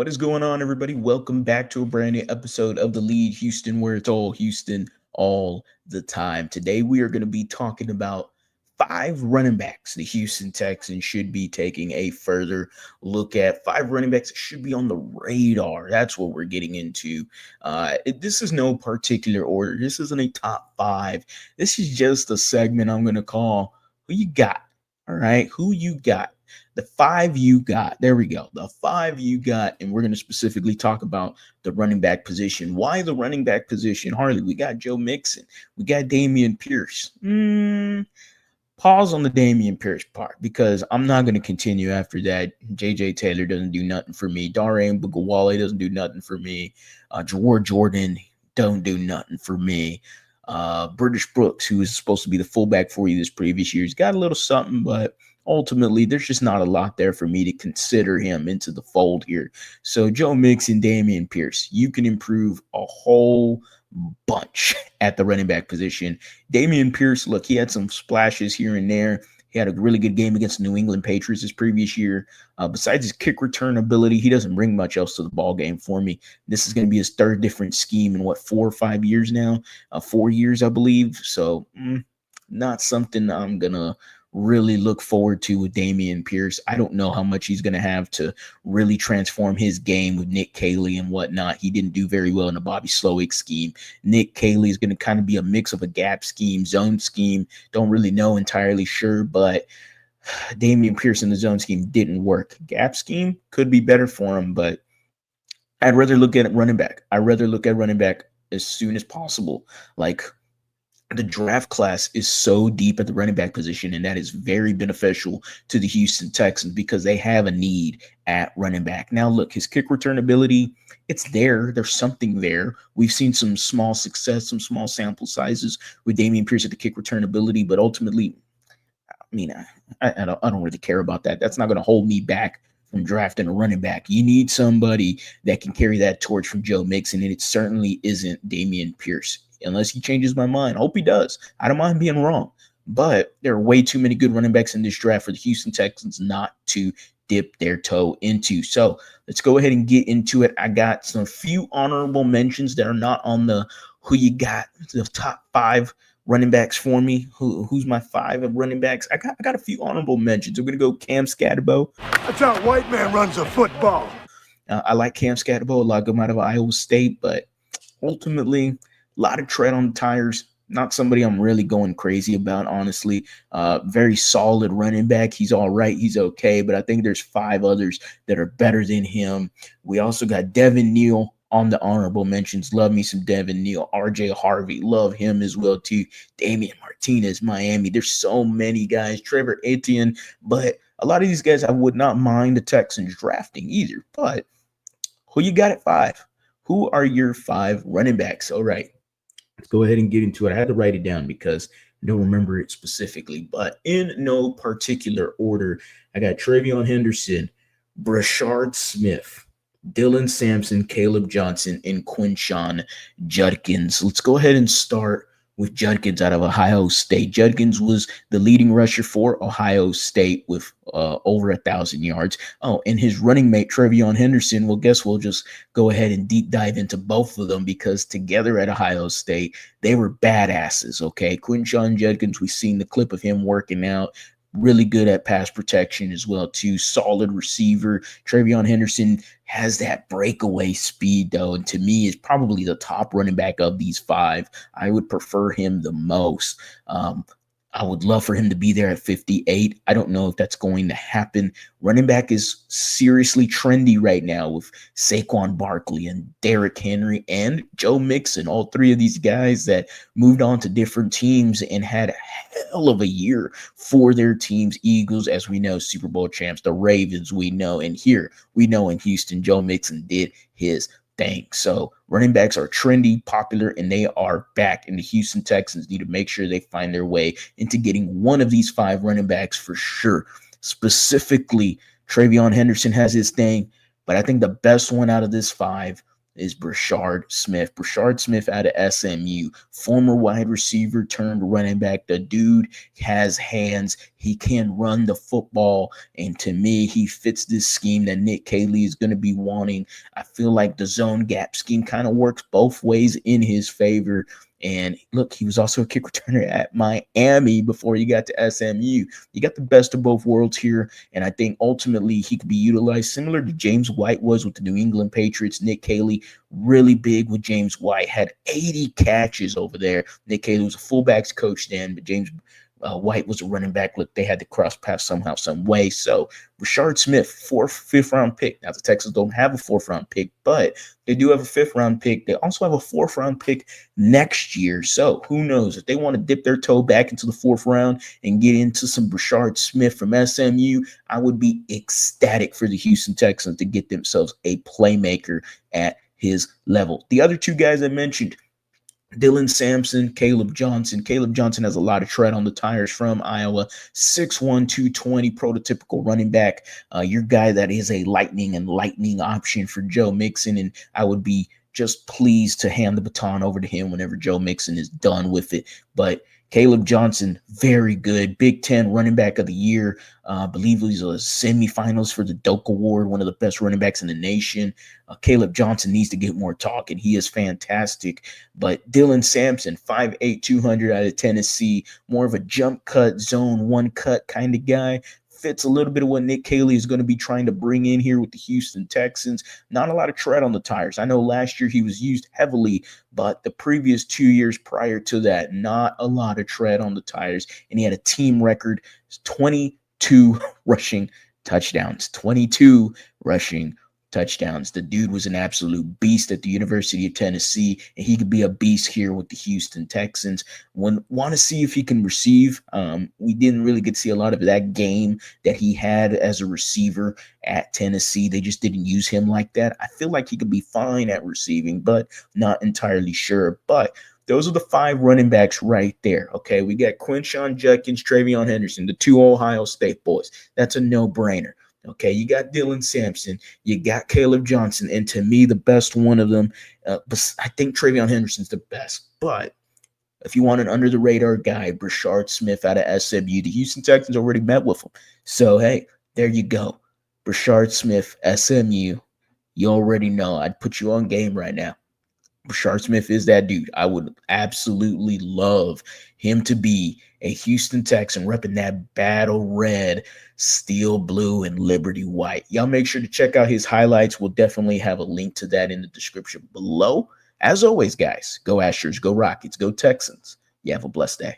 What is going on, everybody? Welcome back to a brand new episode of The Lead Houston, where it's all Houston all the time. Today, we are going to be talking about five running backs the Houston Texans should be taking a further look at. Five running backs that should be on the radar. That's what we're getting into. This is no particular order. This isn't a top five. This is just a segment I'm going to call Who You Got? All right, who you got? The five you got. There we go. The five you got. And we're going to specifically talk about the running back position. Why the running back position? Harley, we got Joe Mixon. We got Damian Pierce. Pause on the Damian Pierce part because I'm not going to continue after that. JJ Taylor doesn't do nothing for me. Darian Bugawale doesn't do nothing for me. Jawar Jordan don't do nothing for me. British Brooks, who is supposed to be the fullback for you this previous year, he's got a little something, but ultimately there's just not a lot there for me to consider him into the fold here. So Joe Mixon, Damian Pierce, you can improve a whole bunch at the running back position. Damian Pierce, look, he had some splashes here and there. He had a really good game against the New England Patriots this previous year. Besides his kick return ability, he doesn't bring much else to the ball game for me. This is going to be his third different scheme in 4 or 5 years now? 4 years, I believe. So not something I'm going to really look forward to with Damian Pierce. I don't know how much he's going to have to really transform his game with Nick Caley and whatnot. He didn't do very well in the Bobby Slowick scheme. Nick Caley is going to kind of be a mix of a gap scheme, zone scheme. Don't really know entirely sure, but Damian Pierce in the zone scheme didn't work. Gap scheme could be better for him, but I'd rather look at running back. I'd rather look at running back as soon as possible. Like, the draft class is so deep at the running back position, and that is very beneficial to the Houston Texans because they have a need at running back. Now, look, his kick return ability, it's there. There's something there. We've seen some small success, some small sample sizes with Damian Pierce at the kick return ability, but ultimately, I mean, I don't really care about that. That's not going to hold me back from drafting a running back. You need somebody that can carry that torch from Joe Mixon, and it certainly isn't Damian Pierce. Unless he changes my mind. I hope he does. I don't mind being wrong. But there are way too many good running backs in this draft for the Houston Texans not to dip their toe into. So let's go ahead and get into it. I got some few honorable mentions that are not on the who you got, the top five running backs for me. Who's my five of running backs? I got a few honorable mentions. I'm going to go Cam Scatterbo. That's how a white man runs a football. I like Cam Scatterbo. A lot of them out of Iowa State, but ultimately, a lot of tread on the tires. Not somebody I'm really going crazy about, honestly. Very solid running back. He's all right. He's okay. But I think there's five others that are better than him. We also got Devin Neal on the honorable mentions. Love me some Devin Neal. RJ Harvey. Love him as well, too. Damian Martinez, Miami. There's so many guys. Trevor Etienne. But a lot of these guys I would not mind the Texans drafting either. But who you got at five? Who are your five running backs? All right. Let's go ahead and get into it. I had to write it down because I don't remember it specifically, but in no particular order, I got Travion Henderson, Brashard Smith, Dylan Sampson, Caleb Johnson, and Quinshon Judkins. Let's go ahead and start with Judkins out of Ohio State. Judkins was the leading rusher for Ohio State with over 1,000 yards. Oh, and his running mate, Travion Henderson, well, guess we'll just go ahead and deep dive into both of them because together at Ohio State, they were badasses, okay? Quinshon Judkins, we've seen the clip of him working out. Really good at pass protection as well, too. Solid receiver. Travion Henderson has that breakaway speed, though, and to me is probably the top running back of these five. I would prefer him the most. I would love for him to be there at 58. I don't know if that's going to happen. Running back is seriously trendy right now with Saquon Barkley and Derrick Henry and Joe Mixon, all three of these guys that moved on to different teams and had a hell of a year for their teams. Eagles, as we know, Super Bowl champs. The Ravens, we know. And here, we know in Houston, Joe Mixon did his thing. So running backs are trendy, popular, and they are back. And the Houston Texans need to make sure they find their way into getting one of these five running backs for sure. Specifically, Travion Henderson has his thing, but I think the best one out of this five is Brashard Smith. Brashard Smith out of SMU, former wide receiver turned running back. The dude has hands. He can run the football. And to me, he fits this scheme that Nick Caley is going to be wanting. I feel like the zone gap scheme kind of works both ways in his favor. And look, he was also a kick returner at Miami before he got to SMU. You got the best of both worlds here. And I think ultimately he could be utilized similar to James White was with the New England Patriots. Nick Caley, really big with James White, had 80 catches over there. Nick Caley was a fullbacks coach then, but James White was a running back. Look, they had to cross paths somehow, some way. So Rashard Smith, fifth round pick. Now the Texans don't have a fourth round pick, but they do have a fifth round pick. They also have a fourth round pick next year. So who knows if they want to dip their toe back into the fourth round and get into some Rashard Smith from SMU, I would be ecstatic for the Houston Texans to get themselves a playmaker at his level. The other two guys I mentioned, Dylan Sampson, Caleb Johnson. Caleb Johnson has a lot of tread on the tires from Iowa. 6'1", 220, prototypical running back. Your guy that is a lightning option for Joe Mixon, and I would be just pleased to hand the baton over to him whenever Joe Mixon is done with it. But Caleb Johnson, very good. Big Ten running back of the year. I believe he's a semifinals for the Doak Award, one of the best running backs in the nation. Caleb Johnson needs to get more talk, and he is fantastic. But Dylan Sampson, 5'8", 200 out of Tennessee, more of a jump cut, zone one cut kind of guy. Fits a little bit of what Nick Caley is going to be trying to bring in here with the Houston Texans. Not a lot of tread on the tires. I know last year he was used heavily, but the previous 2 years prior to that, not a lot of tread on the tires. And he had a team record, 22 rushing touchdowns. 22 rushing touchdowns. The dude was an absolute beast at the University of Tennessee, and he could be a beast here with the Houston Texans. Want to see if he can receive. We didn't really get to see a lot of that game that he had as a receiver at Tennessee. They just didn't use him like that. I feel like he could be fine at receiving, but not entirely sure. But those are the 5 running backs right there. Okay, we got Quinshon Judkins, Travion Henderson, the 2 Ohio State boys. That's a no-brainer. Okay, you got Dylan Sampson, you got Caleb Johnson, and to me, the best one of them, I think Travion Henderson's the best. But if you want an under-the-radar guy, Brashard Smith out of SMU, the Houston Texans already met with him. So, hey, there you go. Brashard Smith, SMU. You already know. I'd put you on game right now. Rashard Smith is that dude. I would absolutely love him to be a Houston Texan repping that battle red, steel blue, and Liberty white. Y'all make sure to check out his highlights. We'll definitely have a link to that in the description below. As always, guys, go Astros, go Rockets, go Texans. You have a blessed day.